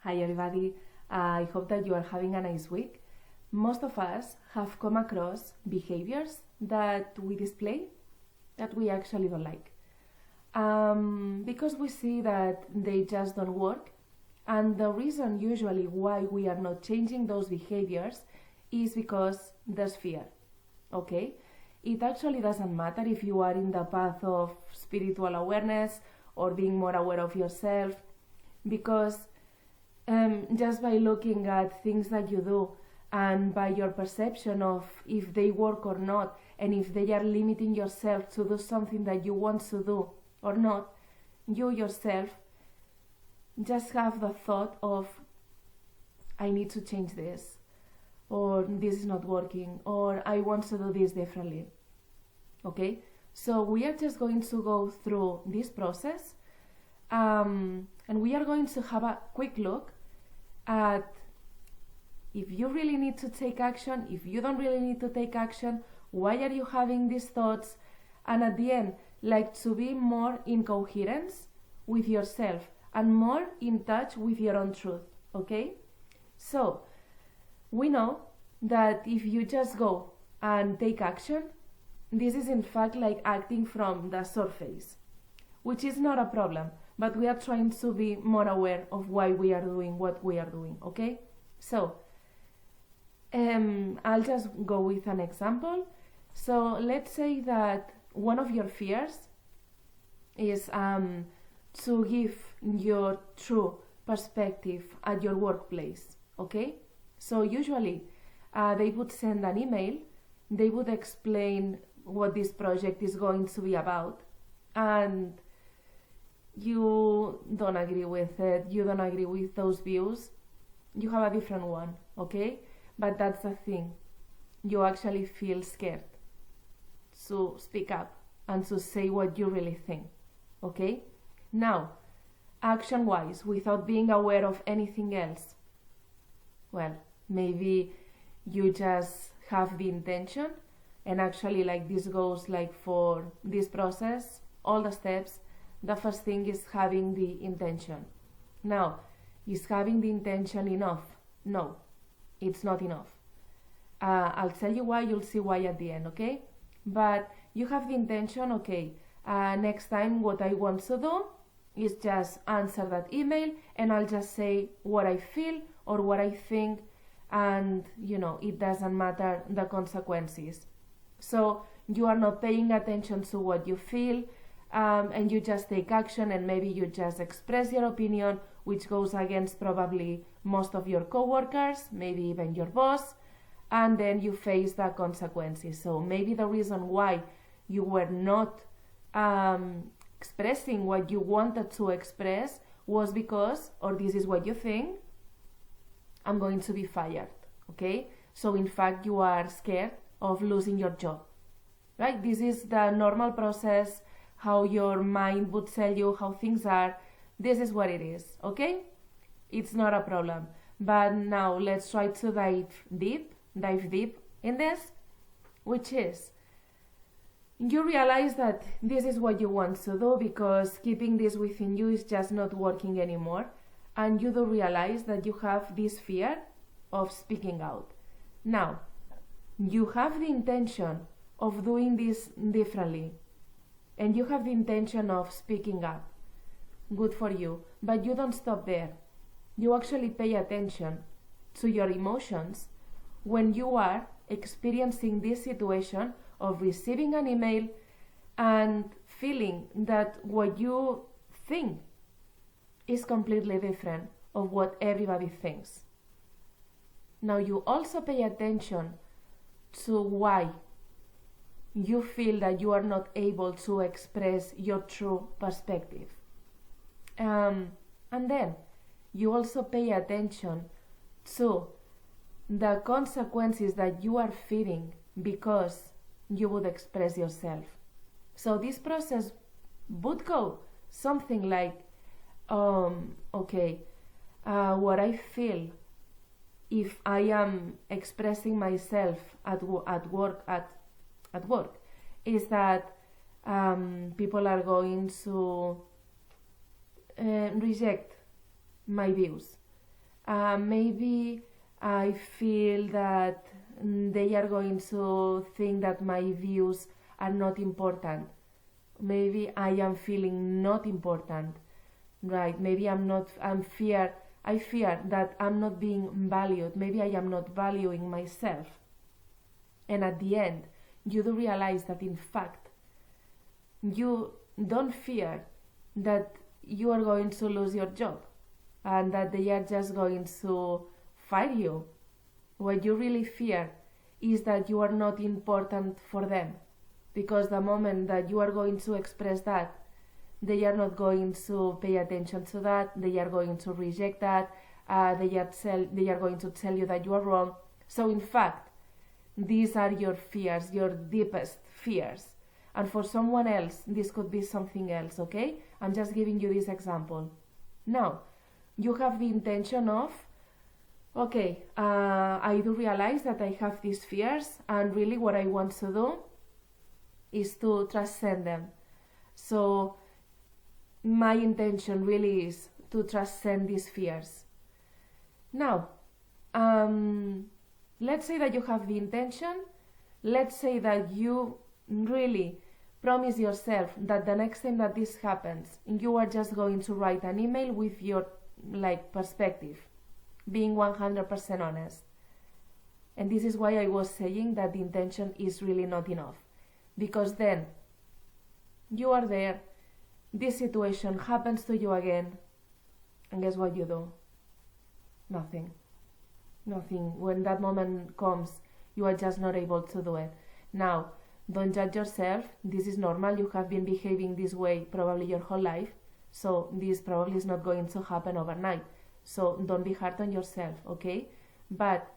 Hi everybody, I hope that you are having a nice week. Most of us have come across behaviors that we display that we actually don't like. Because we see that they just don't work, and the reason usually why we are not changing those behaviors is because there's fear, okay? It actually doesn't matter if you are in the path of spiritual awareness or being more aware of yourself, because just by looking at things that you do and by your perception of if they work or not, and if they are limiting yourself to do something that you want to do or not, you yourself just have the thought of, I need to change this, or this is not working, or I want to do this differently. Okay? So we are just going to go through this process, and we are going to have a quick look at if you really need to take action, if you don't really need to take action, why are you having these thoughts, and at the end, like to be more in coherence with yourself and more in touch with your own truth, okay? So, we know that if you just go and take action, this is in fact like acting from the surface, which is not a problem, but we are trying to be more aware of why we are doing what we are doing, okay? So, I'll just go with an example. So, let's say that one of your fears is to give your true perspective at your workplace, okay? So, usually, they would send an email, they would explain what this project is going to be about, and you don't agree with it, you don't agree with those views, you have a different one, okay? But that's the thing, you actually feel scared to speak up and to say what you really think, okay? Now, action-wise, without being aware of anything else, well, maybe you just have the intention, and actually like this goes like for this process, all the steps. The first thing is having the intention. Now, is having the intention enough? No, it's not enough. I'll tell you why, you'll see why at the end, okay? But you have the intention, okay, next time what I want to do is just answer that email, and I'll just say what I feel or what I think, and it doesn't matter the consequences. So you are not paying attention to what you feel, and you just take action, and maybe you just express your opinion, which goes against probably most of your coworkers, maybe even your boss, and then you face the consequences. So maybe the reason why you were not expressing what you wanted to express was because, or this is what you think, I'm going to be fired, okay? So in fact you are scared of losing your job, right? This is the normal process, how your mind would tell you how things are. This is what it is, okay? It's not a problem. But now let's try to dive deep in this, which is, you realize that this is what you want to do because keeping this within you is just not working anymore, and you do realize that you have this fear of speaking out. Now, you have the intention of doing this differently, and you have the intention of speaking up. Good for you, but you don't stop there. You actually pay attention to your emotions when you are experiencing this situation of receiving an email and feeling that what you think is completely different of what everybody thinks. Now you also pay attention to why you feel that you are not able to express your true perspective. And then you also pay attention to the consequences that you are feeling because you would express yourself. So this process would go something like, what I feel if I am expressing myself at work is that people are going to reject my views. Maybe I feel that they are going to think that my views are not important. Maybe I am feeling not important, right? Maybe I fear that I'm not being valued. Maybe I am not valuing myself. And at the end, you do realize that in fact, you don't fear that you are going to lose your job and that they are just going to fire you. What you really fear is that you are not important for them, because the moment that you are going to express that, they are not going to pay attention to that, they are going to reject that, they are going to tell you that you are wrong. So in fact, these are your fears, your deepest fears. And for someone else, this could be something else, okay? I'm just giving you this example. Now, you have the intention of, okay, I do realize that I have these fears, and really what I want to do is to transcend them. So my intention really is to transcend these fears. Now, let's say that you have the intention. Let's say that you really promise yourself that the next time that this happens, you are just going to write an email with your perspective, being 100% honest. And this is why I was saying that the intention is really not enough, because then you are there, this situation happens to you again, and guess what you do? Nothing. When that moment comes, you are just not able to do it. Now, don't judge yourself. This is normal. You have been behaving this way probably your whole life, so this probably is not going to happen overnight. So don't be hard on yourself, okay? But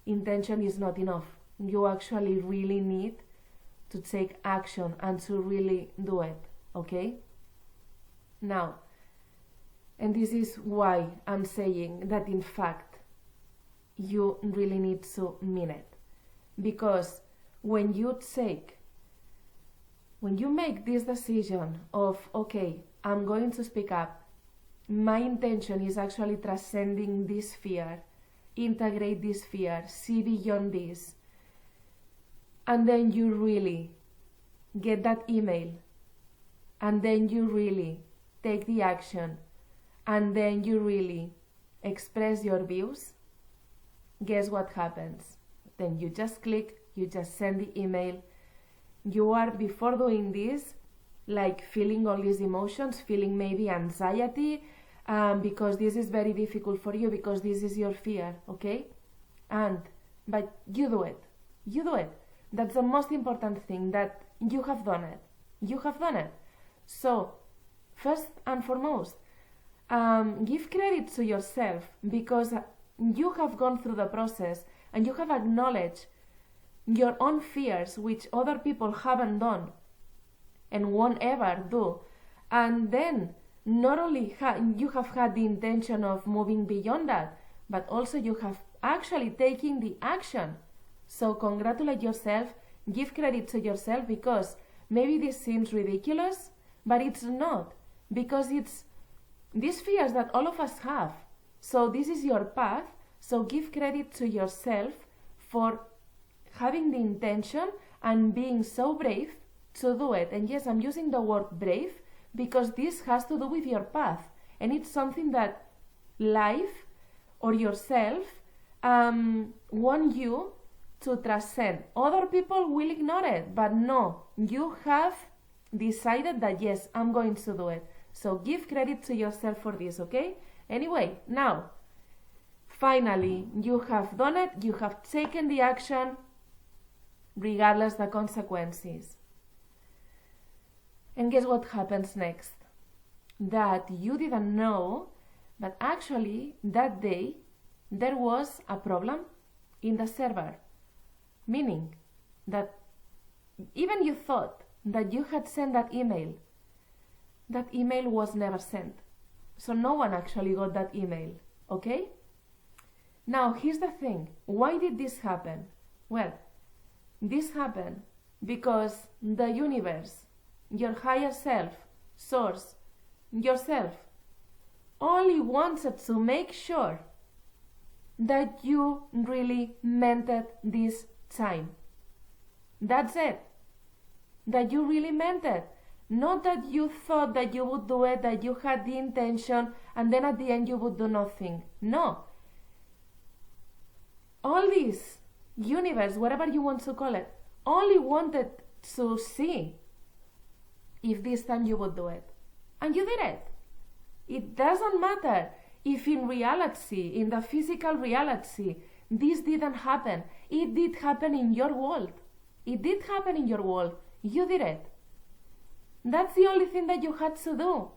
intention is not enough. You actually really need to take action and to really do it, okay? Now, and this is why I'm saying that in fact you really need to mean it, because when you make this decision of, okay, I'm going to speak up, my intention is actually transcending this fear, integrate this fear, see beyond this, and then you really get that email, and then you really take the action, and then you really express your views, guess what happens? Then you just click, you just send the email. You are, before doing this, feeling all these emotions, feeling maybe anxiety, because this is very difficult for you, because this is your fear, okay? But you do it. That's the most important thing, that you have done it. So, first and foremost, give credit to yourself, because you have gone through the process and you have acknowledged your own fears, which other people haven't done and won't ever do. And then not only you have had the intention of moving beyond that, but also you have actually taken the action. So congratulate yourself, give credit to yourself, because maybe this seems ridiculous, but it's not, because it's these fears that all of us have. So this is your path. So give credit to yourself for having the intention and being so brave to do it. And yes, I'm using the word brave because this has to do with your path, and it's something that life or yourself want you to transcend. Other people will ignore it, but no, you have decided that yes, I'm going to do it. So give credit to yourself for this, okay? Anyway, now, finally, you have done it, you have taken the action, regardless the consequences. And guess what happens next? That you didn't know, but actually that day there was a problem in the server. Meaning that even you thought that you had sent that email was never sent. So no one actually got that email, okay? Now here's the thing. Why did this happen? Well, this happened because the universe, your higher self, source, yourself, only wanted to make sure that you really meant it this time. That's it. That you really meant it. Not that you thought that you would do it, that you had the intention, and then at the end you would do nothing. No. All this universe, whatever you want to call it, only wanted to see if this time you would do it. And you did it. It doesn't matter if in reality, in the physical reality, this didn't happen. It did happen in your world. It did happen in your world. You did it. That's the only thing that you had to do.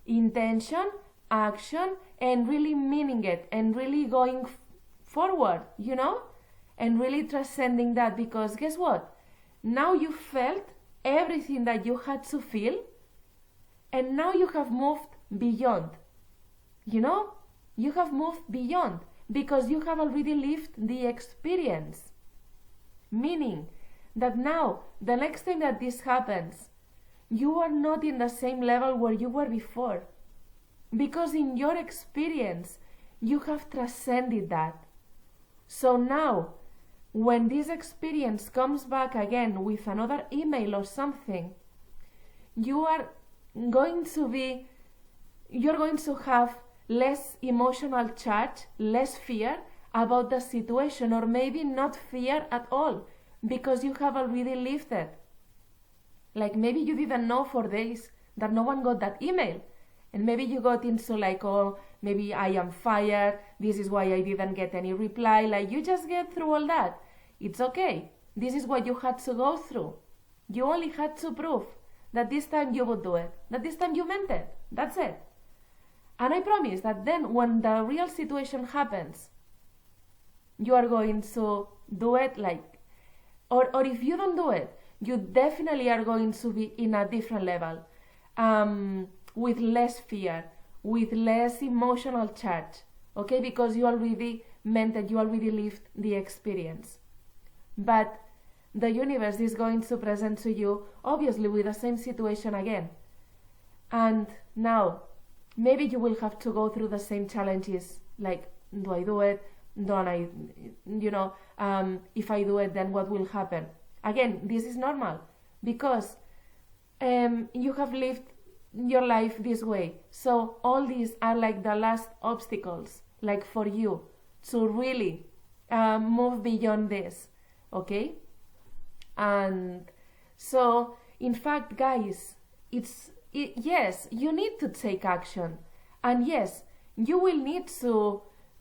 Intention, action, and really meaning it, and really going forward, and really transcending that, because guess what? Now you felt everything that you had to feel, and now you have moved beyond. You have moved beyond because you have already lived the experience. Meaning that now, the next time that this happens, you are not in the same level where you were before. Because in your experience, you have transcended that. So now, when this experience comes back again with another email or something, you're going to have less emotional charge, less fear about the situation, or maybe not fear at all, because you have already lived it. Like maybe you didn't know for days that no one got that email. And maybe you got into like, oh, maybe I am fired. This is why I didn't get any reply. Like you just get through all that. It's okay. This is what you had to go through. You only had to prove that this time you would do it. That this time you meant it. That's it. And I promise that then when the real situation happens, you are going to do it like, or if you don't do it, you definitely are going to be in a different level, with less fear, with less emotional charge, okay? Because you already meant that you already lived the experience. But the universe is going to present to you, obviously, with the same situation again. And now, maybe you will have to go through the same challenges, like, do I do it? Don't I, if I do it, then what will happen? Again, this is normal because you have lived your life this way. So all these are like the last obstacles, like for you to really move beyond this, okay? And so, in fact, guys, yes, you need to take action. And yes, you will need to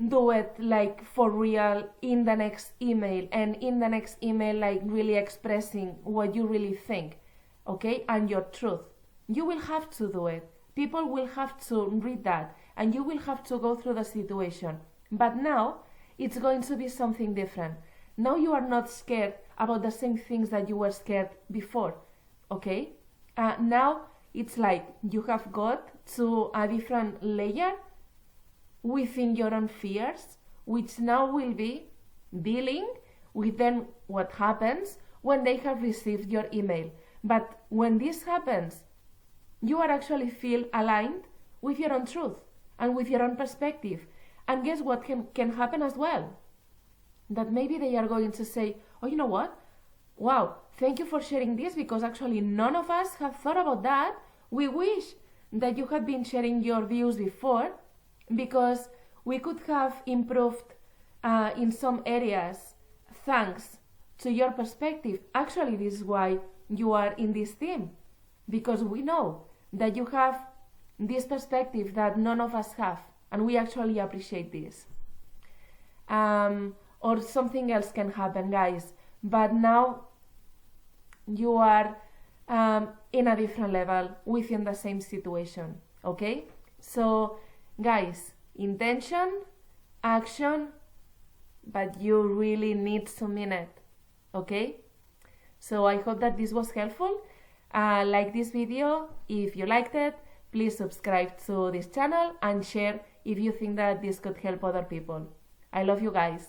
do it like for real in the next email, and in the next email like really expressing what you really think, okay, and your truth. You will have to do it. People will have to read that, and you will have to go through the situation. But now it's going to be something different. Now you are not scared about the same things that you were scared before, okay? Now it's like you have got to a different layer within your own fears, which now will be dealing with then what happens when they have received your email. But when this happens, you are actually feel aligned with your own truth and with your own perspective. And guess what can happen as well? That maybe they are going to say, oh, you know what? Wow, thank you for sharing this, because actually none of us have thought about that. We wish that you had been sharing your views before, because we could have improved in some areas thanks to your perspective. Actually, this is why you are in this team, because we know that you have this perspective that none of us have, and we actually appreciate this. Or something else can happen, guys, but now you are in a different level within the same situation, okay? So guys, intention, action, but you really need to mean it, okay? So I hope that this was helpful. Like this video if you liked it. Please subscribe to this channel and share if you think that this could help other people. I love you guys.